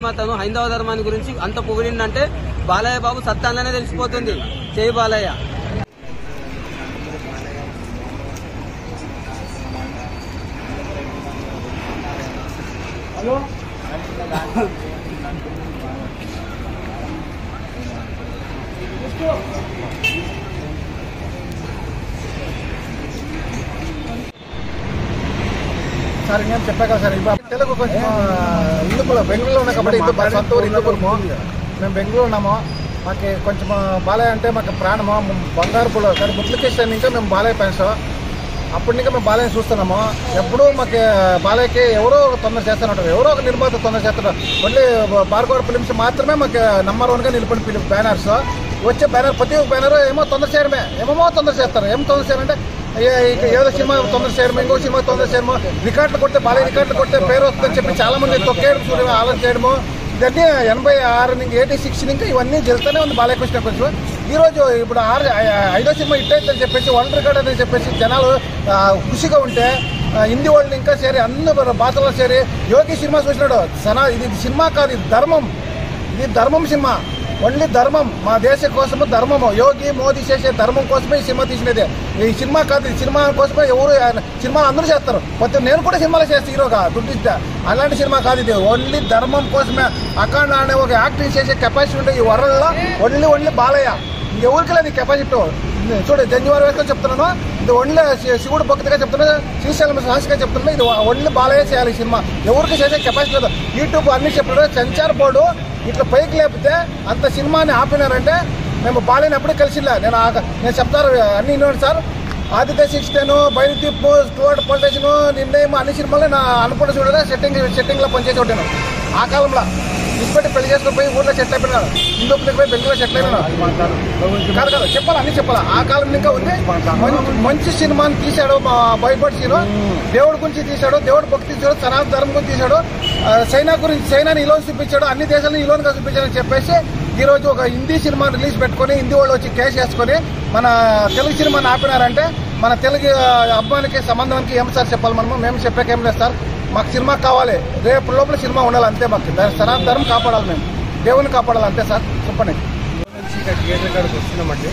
తను హైందవ ధర్మాన్ని గురించి అంత పొగిడిందంటే బాలయ్య బాబు సత్తానే తెలిసిపోతుంది. జై బాలయ్య. హలో సార్ నేను చెప్పాక సార్ తెలుగు కొంచెం హిందూపురం బెంగళూరులో ఉన్నా కాబట్టి సొంత ఊరు హిందూపురము. మేము బెంగళూరు ఉన్నాము. మాకు కొంచెం బాలయ్య అంటే మాకు ప్రాణము. బంగారు పూలు కానీ ముట్లికేషన్ ఇంకా మేము బాలయ్య ఫ్యాన్స్. అప్పటి నుంచి మేము బాలయ్య చూస్తున్నాము. ఎప్పుడూ మాకు బాలయ్యకి ఎవరో తొందర చేస్తున్నారు, ఎవరో ఒక నిర్మాత తొందర చేస్తున్నారు. ఓన్లీ భార్గవ ఫిలిమ్స్ మాత్రమే మాకు నంబర్ 1గా నిలిపిన బ్యానర్స్. వచ్చే బ్యానర్ ప్రతి ఒక్క బ్యానర్ ఏమో తొందర చేయడమే, ఏమో తొందర చేస్తారు. ఏం తొందర చేయాలంటే ఏదో సినిమా తొందర చేయడము, ఇంకో సినిమా తొందర చేయడము, రికార్డులు కొట్టే బాలయ్య రికార్డులు కొట్టే పేరు వస్తుందని చెప్పి చాలా మంది తొక్కేయడం ఆలోచన చేయడము. ఇవన్నీ 86 నుంచి 86 నుంచి ఇవన్నీ జరుగుతూనే ఉంది బాలయ్య కృష్ణ. కొంచెం ఈరోజు ఇప్పుడు 5వ సినిమా హిట్ అవుతుందని చెప్పేసి వరల్డ్ రికార్డ్ అని చెప్పేసి జనాలు ఖుషిగా ఉంటే హిందీ వాళ్ళు ఇంకా చేరి అందరూ భాషలో చేరి యోగి సినిమా చూసినాడు. ఇది సినిమా కాదు, ఇది ధర్మం. ఇది ధర్మం సినిమా, ఓన్లీ ధర్మం. మా దేశం కోసము ధర్మము. యోగి మోదీ చేసే ధర్మం కోసమే ఈ సినిమా తీసినది. ఈ సినిమా కాదు, ఈ సినిమా కోసమే ఎవరు సినిమాలు అందరూ చేస్తారు. కొత్త నేను కూడా సినిమాలు చేస్తాను హీరోగా దుడ్డిస్తా. అలాంటి సినిమా కాదు ఇది, ఓన్లీ ధర్మం కోసమే. అఖండ అనే ఒక యాక్టింగ్ చేసే కెపాసిటీ ఉంటే ఈ వరల్డ్లో ఓన్లీ బాలయ్య. ఎవరికి లేదు కెపాసిటీ. చూడు జంజువారి వేసుకొని చెప్తున్నాను, ఇది ఓన్లీ శివుడు భక్తిగా చెప్తున్నా, శ్రీశైలం సాహసిగా చెప్తున్నా. ఇది ఓన్లీ బాలయ్య చేయాలి ఈ సినిమా. ఎవరికి చేసే కెపాసిటీ లేదు. యూట్యూబ్ అన్ని చెప్పారు, సెన్సార్ బోర్డు ఇట్లా పైకి లేపితే అంత సినిమాని ఆపినారంటే మేము బాలయ్యని ఎప్పుడు కలిసిలా. నేను చెప్తారు అన్ని ఇన్నోండి సార్. ఆదిత్య 16 బయలుతీర్పు స్టూవర్ట్ పొలిటీషియన్ నిర్ణయం అన్ని సినిమాలు నా అనుకుంటూ చూడగా సెట్టింగ్లో పనిచేసి ఉంటాను. ఆ కాలంలో ఇప్పటి పెళ్లి చేసుకుని పోయి ఊర్లో సెటిల్ అయిపోయినాడు, హిందూపులకు పోయి బెంగళూరులో సెటిల్ అయిపోయినాడు. కాదు చెప్పాలి, అన్ని చెప్పాలి. ఆ కాలం ఇంకా ఉంది. మంచి సినిమాని తీశాడు బైబట్ సీను. దేవుడి గురించి తీశాడు, దేవుడి భక్తి తీశాడు, సనాతన ధర్మం గురించి తీశాడు, చైనాని ఈలోని చూపించాడు, అన్ని దేశాలను ఈలోనిగా చూపించాడని చెప్పేసి ఈరోజు ఒక హిందీ సినిమా రిలీజ్ పెట్టుకుని హిందీ వాళ్ళు వచ్చి కేసు వేసుకొని మన తెలుగు సినిమాని ఆపినారంటే మన తెలుగు అబ్బాయికి సంబంధానికి ఏం సార్ చెప్పాలి మనము? మేము చెప్పాకేం లేదు సార్. మాకు సినిమా కావాలి, రేపు లోపల సినిమా ఉండాలి అంతే. మాకు దాని సనాతన ధర్మం కాపాడాలి, మేము దేవుని కాపాడాలి అంతే సార్. చెప్పండి. థియేటర్ కాడికి వస్తున్నామండి.